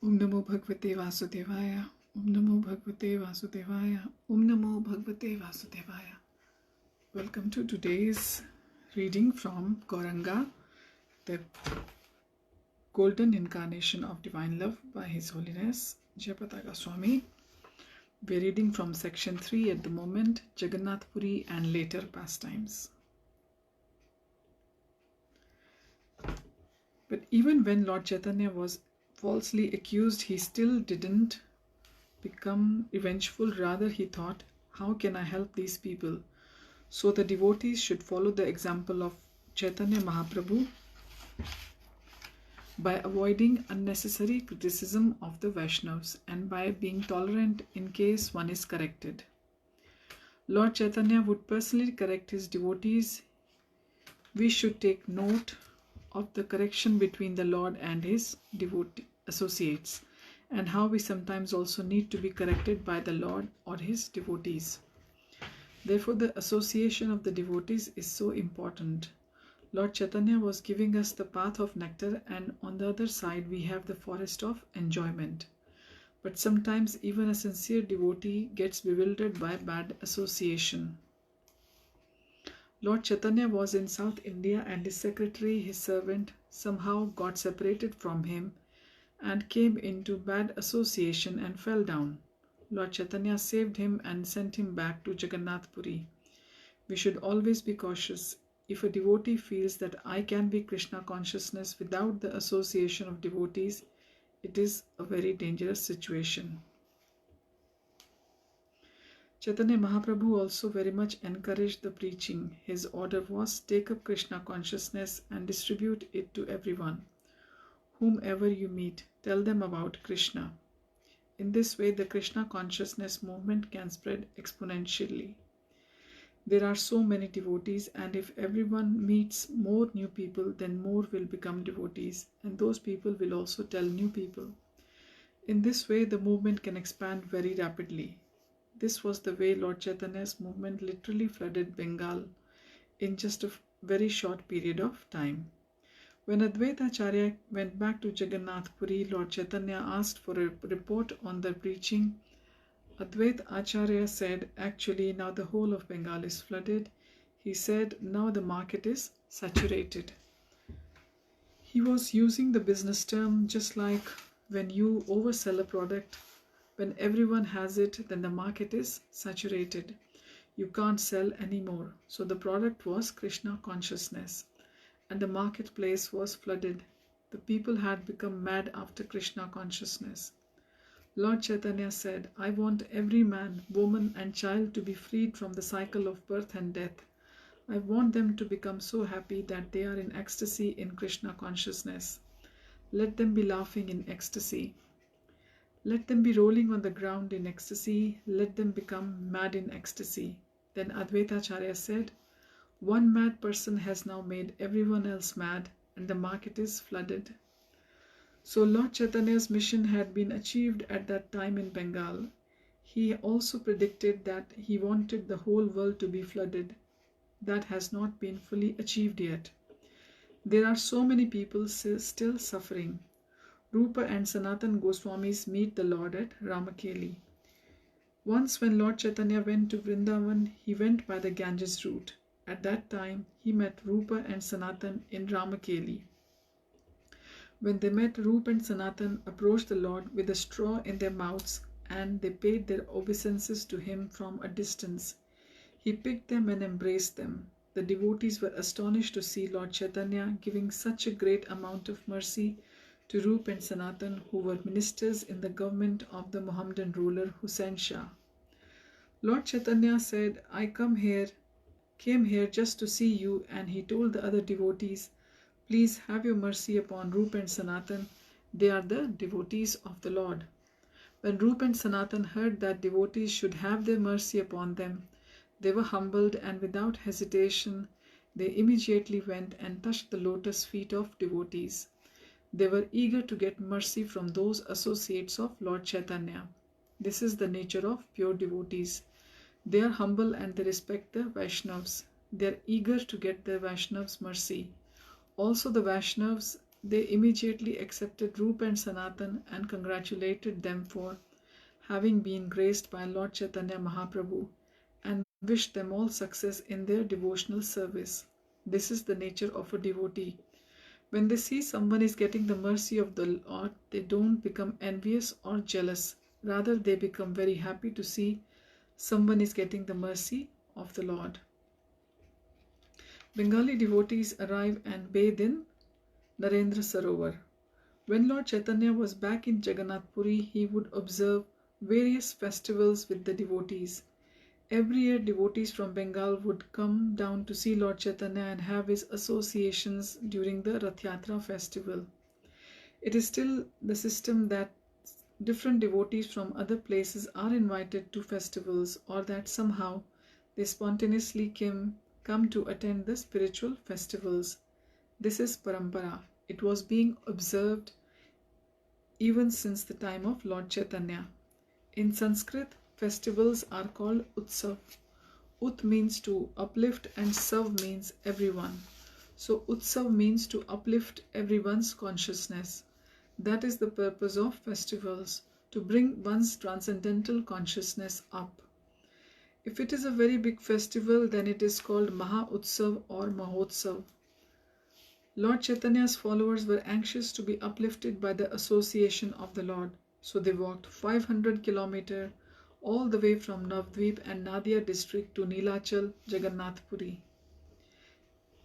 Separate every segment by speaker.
Speaker 1: Om Namo Bhagavate Vasudevaya. Om Namo Bhagavate Vasudevaya. Om Namo Bhagavate Vasudevaya. Welcome to today's reading from Gauranga, the Golden Incarnation of Divine Love by His Holiness Jayapataaka Swami. We're reading from section 3 at the moment, Jagannath Puri and later pastimes. But even when Lord Chaitanya was falsely accused, he still didn't become revengeful. Rather, he thought, how can I help these people? So the devotees should follow the example of Chaitanya Mahaprabhu by avoiding unnecessary criticism of the Vaishnavas and by being tolerant in case one is corrected. Lord Chaitanya would personally correct his devotees. We should take note of the correction between the Lord and his devotee associates, and how we sometimes also need to be corrected by the Lord or his devotees. Therefore, the association of the devotees is so important. Lord Chaitanya was giving us the path of nectar, and on the other side we have the forest of enjoyment. But sometimes even a sincere devotee gets bewildered by bad association. Lord Chaitanya was in South India, and his secretary, his servant, somehow got separated from him and came into bad association and fell down. Lord Chaitanya saved him and sent him back to Jagannath Puri. We should always be cautious. If a devotee feels that I can be Krishna consciousness without the association of devotees, it is a very dangerous situation. Chaitanya Mahaprabhu also very much encouraged the preaching. His order was, take up Krishna consciousness and distribute it to everyone. Whomever you meet, tell them about Krishna. In this way, the Krishna consciousness movement can spread exponentially. There are so many devotees, and if everyone meets more new people, then more will become devotees, and those people will also tell new people. In this way, the movement can expand very rapidly. This was the way Lord Chaitanya's movement literally flooded Bengal in just a very short period of time. When Advaita Acharya went back to Jagannath Puri, Lord Chaitanya asked for a report on their preaching. Advaita Acharya said, actually now the whole of Bengal is flooded. He said, now the market is saturated. He was using the business term, just like when you oversell a product. When everyone has it, then the market is saturated. You can't sell anymore. So the product was Krishna consciousness, and the marketplace was flooded. The people had become mad after Krishna consciousness. Lord Chaitanya said, I want every man, woman and child to be freed from the cycle of birth and death. I want them to become so happy that they are in ecstasy in Krishna consciousness. Let them be laughing in ecstasy. Let them be rolling on the ground in ecstasy. Let them become mad in ecstasy. Then Advaita Acharya said, one mad person has now made everyone else mad, and the market is flooded. So Lord Chaitanya's mission had been achieved at that time in Bengal. He also predicted that he wanted the whole world to be flooded. That has not been fully achieved yet. There are so many people still suffering. Rupa and Sanatan Goswamis meet the Lord at Ramakeli. Once when Lord Chaitanya went to Vrindavan, he went by the Ganges route. At that time, he met Rupa and Sanatan in Ramakeli. When they met, Rupa and Sanatan approached the Lord with a straw in their mouths, and they paid their obeisances to him from a distance. He picked them and embraced them. The devotees were astonished to see Lord Chaitanya giving such a great amount of mercy to Rupa and Sanatan, who were ministers in the government of the Mohammedan ruler Hussain Shah. Lord Chaitanya said, I came here just to see you, and he told the other devotees, please have your mercy upon Rupa and Sanatan. They are the devotees of the Lord. When Rupa and Sanatan heard that devotees should have their mercy upon them, they were humbled, and without hesitation, they immediately went and touched the lotus feet of devotees. They were eager to get mercy from those associates of Lord Chaitanya. This is the nature of pure devotees. They are humble and they respect the Vaishnavas. They are eager to get the Vaishnavas' mercy. Also the Vaishnavas They immediately accepted Rup and Sanatan and congratulated them for having been graced by Lord Chaitanya Mahaprabhu and wished them all success in their devotional service. This is the nature of a devotee. When they see someone is getting the mercy of the Lord, they don't become envious or jealous. Rather, they become very happy to see someone is getting the mercy of the Lord. Bengali devotees arrive and bathe in Narendra Sarovar. When Lord Chaitanya was back in Jagannath Puri, he would observe various festivals with the devotees. Every year, devotees from Bengal would come down to see Lord Chaitanya and have his associations during the Rath Yatra festival. It is still the system that different devotees from other places are invited to festivals, or that somehow they spontaneously come to attend the spiritual festivals. This is parampara. It was being observed even since the time of Lord Chaitanya. In Sanskrit, festivals are called Utsav. Ut means to uplift and Sav means everyone. So Utsav means to uplift everyone's consciousness. That is the purpose of festivals, to bring one's transcendental consciousness up. If it is a very big festival, then it is called Maha Utsav or Mahotsav. Lord Chaitanya's followers were anxious to be uplifted by the association of the Lord, so they walked 500 kilometers all the way from Navdvip and Nadia district to Nilachal, Jagannath Puri,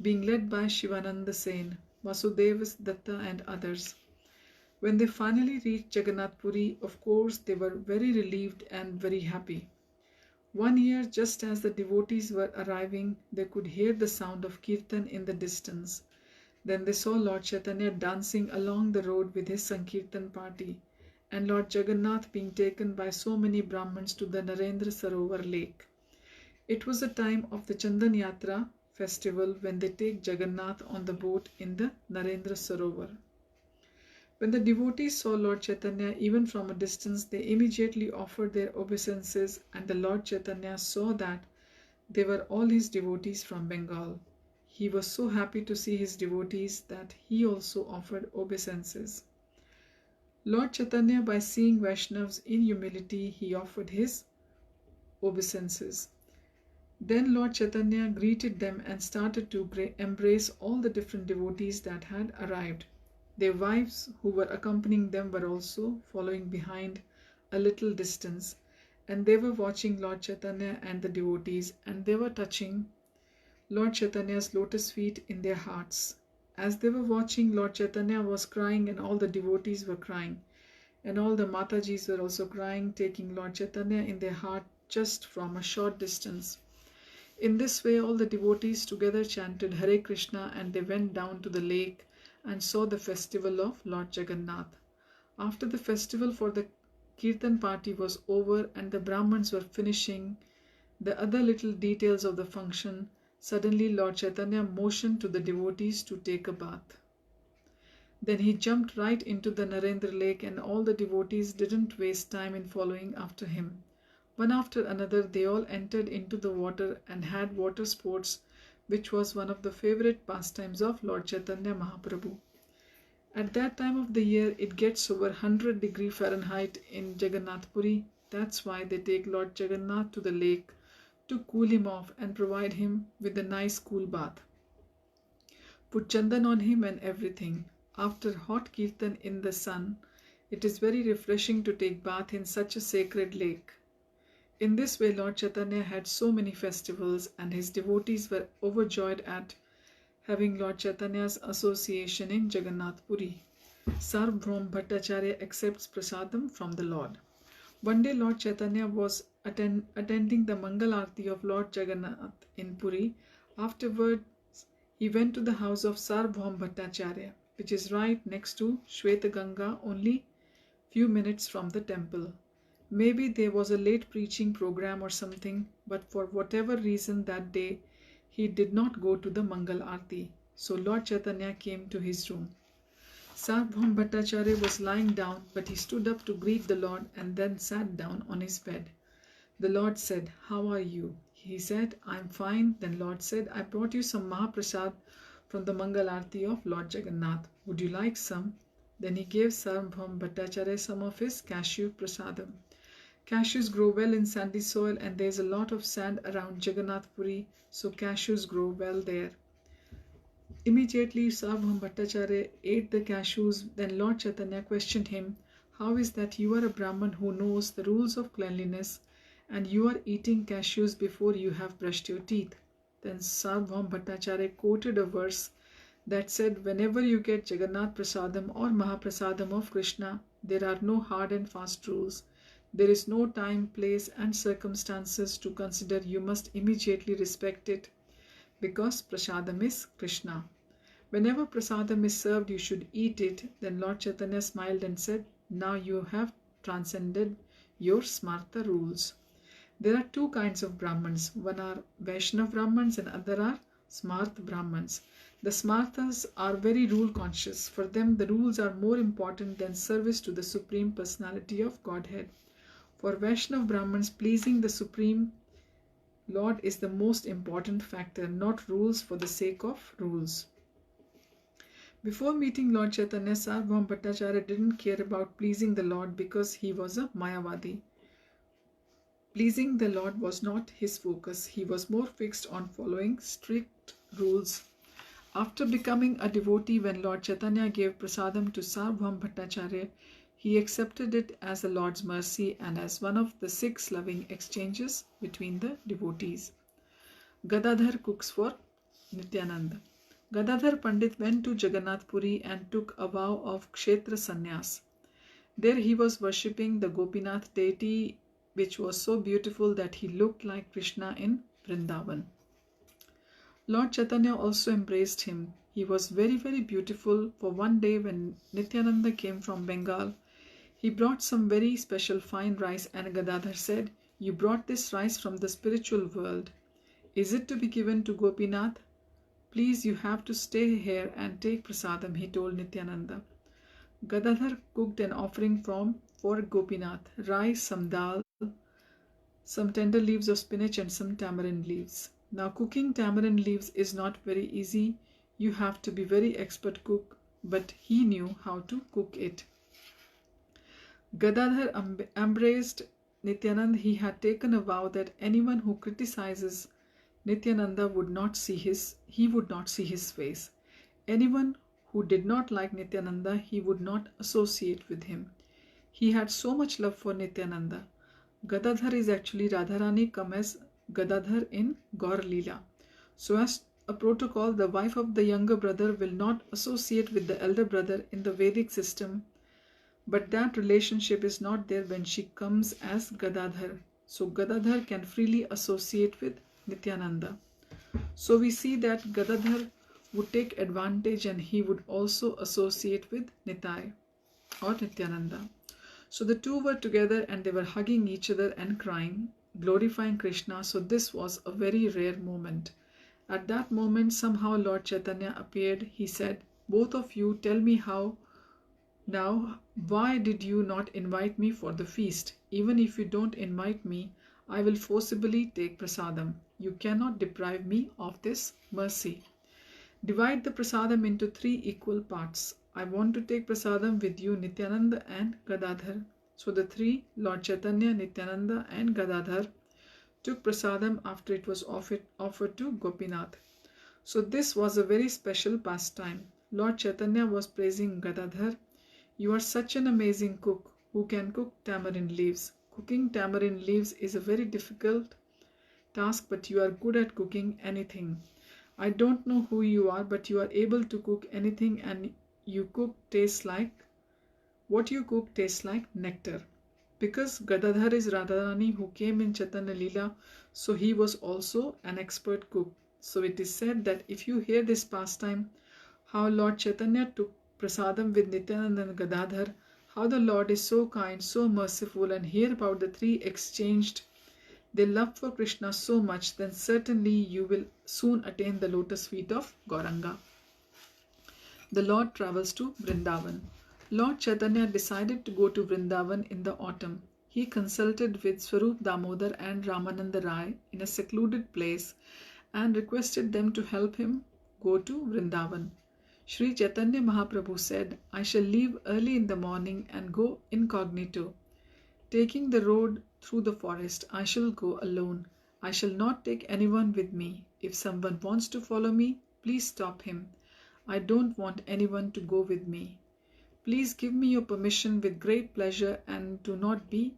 Speaker 1: being led by Shivananda Sen, Vasudeva Datta and others. When they finally reached Jagannath Puri, of course, they were very relieved and very happy. One year, just as the devotees were arriving, they could hear the sound of kirtan in the distance. Then they saw Lord Chaitanya dancing along the road with his Sankirtan party, and Lord Jagannath being taken by so many Brahmins to the Narendra Sarovar lake. It was the time of the Chandan Yatra festival when they take Jagannath on the boat in the Narendra Sarovar. When the devotees saw Lord Chaitanya even from a distance, they immediately offered their obeisances, and the Lord Chaitanya saw that they were all his devotees from Bengal. He was so happy to see his devotees that he also offered obeisances. Lord Chaitanya, by seeing Vaishnavas in humility, he offered his obeisances. Then Lord Chaitanya greeted them and started to embrace all the different devotees that had arrived. Their wives who were accompanying them were also following behind a little distance, and they were watching Lord Chaitanya and the devotees, and they were touching Lord Chaitanya's lotus feet in their hearts. As they were watching, Lord Chaitanya was crying and all the devotees were crying, and all the Matajis were also crying, taking Lord Chaitanya in their heart just from a short distance. In this way, all the devotees together chanted Hare Krishna, and they went down to the lake and saw the festival of Lord Jagannath. After the festival for the Kirtan party was over and the Brahmins were finishing the other little details of the function, suddenly Lord Chaitanya motioned to the devotees to take a bath. Then he jumped right into the Narendra lake, and all the devotees didn't waste time in following after him. One after another, they all entered into the water and had water sports, which was one of the favorite pastimes of Lord Chaitanya Mahaprabhu. At that time of the year, it gets over 100 degrees Fahrenheit in Jagannath Puri. That's why they take Lord Jagannath to the lake to cool him off and provide him with a nice cool bath. Put chandan on him and everything. After hot kirtan in the sun, it is very refreshing to take bath in such a sacred lake. In this way, Lord Chaitanya had so many festivals, and his devotees were overjoyed at having Lord Chaitanya's association in Jagannath Puri. Sarvabhauma Bhattacharya accepts prasadam from the Lord. One day, Lord Chaitanya was attending the Mangal Aarti of Lord Jagannath in Puri. Afterwards, he went to the house of Sarvabhauma Bhattacharya, which is right next to Shweta Ganga, only few minutes from the temple. Maybe there was a late preaching program or something, but for whatever reason that day, he did not go to the Mangal Aarti. So Lord Chaitanya came to his room. Sarvabhauma Bhattacharya was lying down, but he stood up to greet the Lord and then sat down on his bed. The Lord said, "How are you?" He said, "I am fine." Then Lord said, "I brought you some Mahaprasad from the Mangal Aarti of Lord Jagannath." Would you like some? Then he gave Sarvabhaum Bhattacharya some of his cashew prasadam. Cashews grow well in sandy soil, and there is a lot of sand around Jagannath Puri, so cashews grow well there. Immediately Sarvabhaum Bhattacharya ate the cashews. Then Lord Chaitanya questioned him, "How is that you are a Brahman who knows the rules of cleanliness, and you are eating cashews before you have brushed your teeth?" Then Sarvabhaum Bhattacharya quoted a verse that said, "Whenever you get Jagannath Prasadam or Mahaprasadam of Krishna, there are no hard and fast rules. There is no time, place, and circumstances to consider. You must immediately respect it, because prasadam is Krishna. Whenever prasadam is served, you should eat it." Then Lord Chaitanya smiled and said, "Now you have transcended your smarta rules." There are two kinds of Brahmins. One are Vaishnav Brahmins and other are Smarth Brahmins. The Smarthas are very rule conscious. For them, the rules are more important than service to the Supreme Personality of Godhead. For Vaishnav Brahmins, pleasing the Supreme Lord is the most important factor, not rules for the sake of rules. Before meeting Lord Chaitanya, Sarvabhaum Bhattacharya didn't care about pleasing the Lord because he was a Mayavadi. Pleasing the Lord was not his focus. He was more fixed on following strict rules. After becoming a devotee, when Lord Chaitanya gave prasadam to Sarvabhaum Bhattacharya, he accepted it as the Lord's mercy and as one of the 6 loving exchanges between the devotees. Gadadhar cooks for Nityananda. Gadadhar Pandit went to Jagannath Puri and took a vow of Kshetra Sannyas. There he was worshipping the Gopinath deity, which was so beautiful that he looked like Krishna in Vrindavan. Lord Chaitanya also embraced him. He was very, very beautiful. For one day when Nityananda came from Bengal, he brought some very special fine rice, and Gadadhar said, "You brought this rice from the spiritual world. Is it to be given to Gopinath? Please, you have to stay here and take prasadam," he told Nityananda. Gadadhar cooked an offering for Gopinath: rice, some dal, some tender leaves of spinach, and some tamarind leaves. Now, cooking tamarind leaves is not very easy. You have to be very expert cook, but he knew how to cook it. Gadadhar embraced Nityananda. He had taken a vow that anyone who criticizes Nityananda would not see his face. Anyone who did not like Nityananda, he would not associate with him. He had so much love for Nityananda. Gadadhar is actually Radharani come as Gadadhar in Gaur Leela. So as a protocol, the wife of the younger brother will not associate with the elder brother in the Vedic system, but that relationship is not there when she comes as Gadadhar. So Gadadhar can freely associate with Nityananda. So we see that Gadadhar would take advantage and he would also associate with Nitai or Nityananda. So the two were together and they were hugging each other and crying, glorifying Krishna. So this was a very rare moment. At that moment, somehow Lord Chaitanya appeared. He said, "Both of you, tell me how. Now, why did you not invite me for the feast? Even if you don't invite me, I will forcibly take prasadam. You cannot deprive me of this mercy. Divide the prasadam into 3 equal parts. I want to take prasadam with you, Nityananda and Gadadhar." So the 3, Lord Chaitanya, Nityananda and Gadadhar, took prasadam after it was offered to Gopinath. So this was a very special pastime. Lord Chaitanya was praising Gadadhar. "You are such an amazing cook who can cook tamarind leaves. Cooking tamarind leaves is a very difficult task, but you are good at cooking anything. I don't know who you are, but you are able to cook anything, and what you cook tastes like nectar." Because Gadadhar is Radharani who came in Chaitanya Leela, so he was also an expert cook. So it is said that if you hear this pastime, how Lord Chaitanya took prasadam with Nityananda and Gadadhar, how the Lord is so kind, so merciful, and hear about the 3 exchanged their love for Krishna so much, then certainly you will soon attain the lotus feet of Gauranga. The Lord travels to Vrindavan. Lord Chaitanya decided to go to Vrindavan in the autumn. He consulted with Swarup Damodar and Ramananda Rai in a secluded place and requested them to help him go to Vrindavan. Sri Chaitanya Mahaprabhu said, I shall leave early in the morning and go incognito. Taking the road through the forest, I shall go alone. I shall not take anyone with me. If someone wants to follow me, please stop him. I don't want anyone to go with me. Please give me your permission with great pleasure and do not be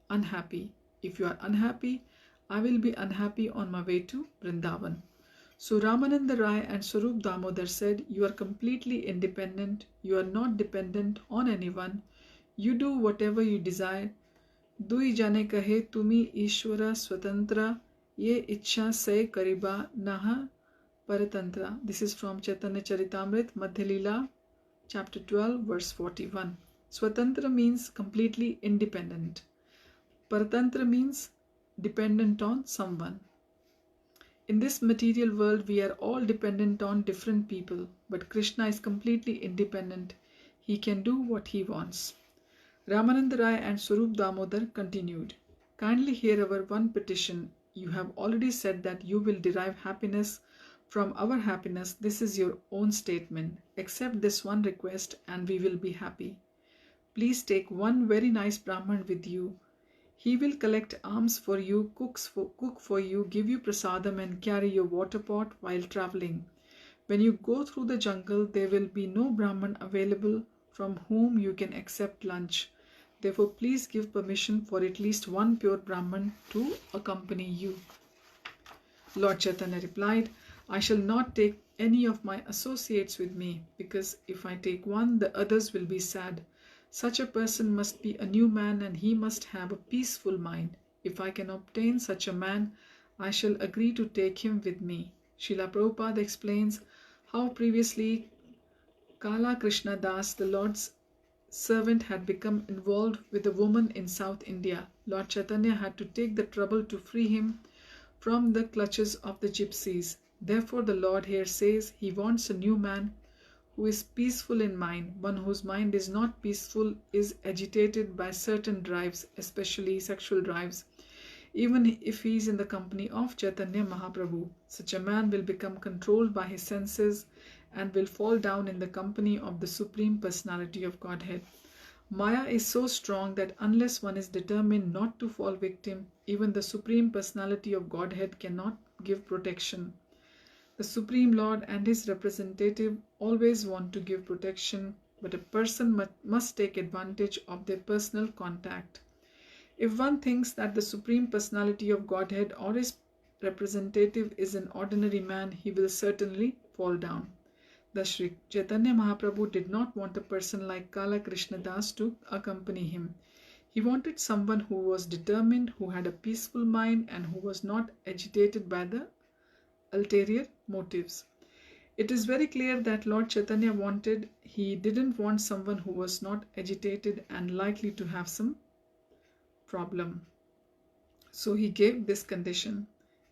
Speaker 1: unhappy. If you are unhappy, I will be unhappy on my way to Vrindavan. So Ramananda Rai and Swarup Damodar said, you are completely independent. You are not dependent on anyone. You do whatever you desire. Dui jane kahe tumi Ishwara Swatantra ye ichha say kariba naha paratantra. This is from Chaitanya Charitamrit Madhya Leela, chapter 12, verse 41. Swatantra means completely independent. Paratantra means dependent on someone. In this material world, we are all dependent on different people, but Krishna is completely independent. He can do what he wants. Ramananda Rai and Swarup Damodar continued, kindly hear our one petition. You have already said that you will derive happiness from our happiness. This is your own statement. Accept this one request and we will be happy. Please take one very nice Brahman with you. He will collect alms for you, cook for you, give you prasadam and carry your water pot while traveling. When you go through the jungle, there will be no Brahman available from whom you can accept lunch. Therefore, please give permission for at least one pure Brahman to accompany you. Lord Chaitanya replied, I shall not take any of my associates with me, because if I take one, the others will be sad. Such a person must be a new man and he must have a peaceful mind. If I can obtain such a man, I shall agree to take him with me. Srila Prabhupada explains how previously Kala Krishna Das, the Lord's servant, had become involved with a woman in South India. Lord Chaitanya had to take the trouble to free him from the clutches of the gypsies. Therefore, the Lord here says he wants a new man who is peaceful in mind. One whose mind is not peaceful is agitated by certain drives, especially sexual drives. Even if he is in the company of Chaitanya Mahaprabhu, such a man will become controlled by his senses and will fall down in the company of the Supreme Personality of Godhead. Maya is so strong that unless one is determined not to fall victim, even the Supreme Personality of Godhead cannot give protection. The Supreme Lord and his representative always want to give protection, but a person must take advantage of their personal contact. If one thinks that the Supreme Personality of Godhead or his representative is an ordinary man, he will certainly fall down. Thus Sri Chaitanya Mahaprabhu did not want a person like Kala Krishna Das to accompany him. He wanted someone who was determined, who had a peaceful mind, and who was not agitated by the ulterior motives. It is very clear that Lord Chaitanya he didn't want someone who was not agitated and likely to have some problem. So he gave this condition.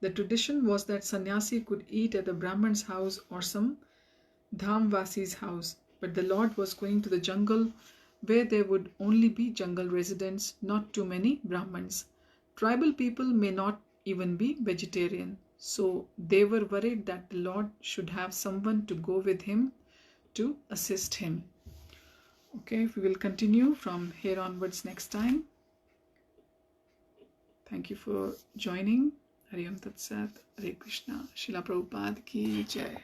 Speaker 1: The tradition was that sannyasi could eat at a Brahman's house or some Dhamvasi's house, but the Lord was going to the jungle where there would only be jungle residents, not too many Brahmans. Tribal people may not even be vegetarian. So they were worried that the Lord should have someone to go with him to assist him. Okay, we will continue from here onwards next time. Thank you for joining. Hari Om Tat Sat. Hare Krishna. Srila Prabhupada ki Jai.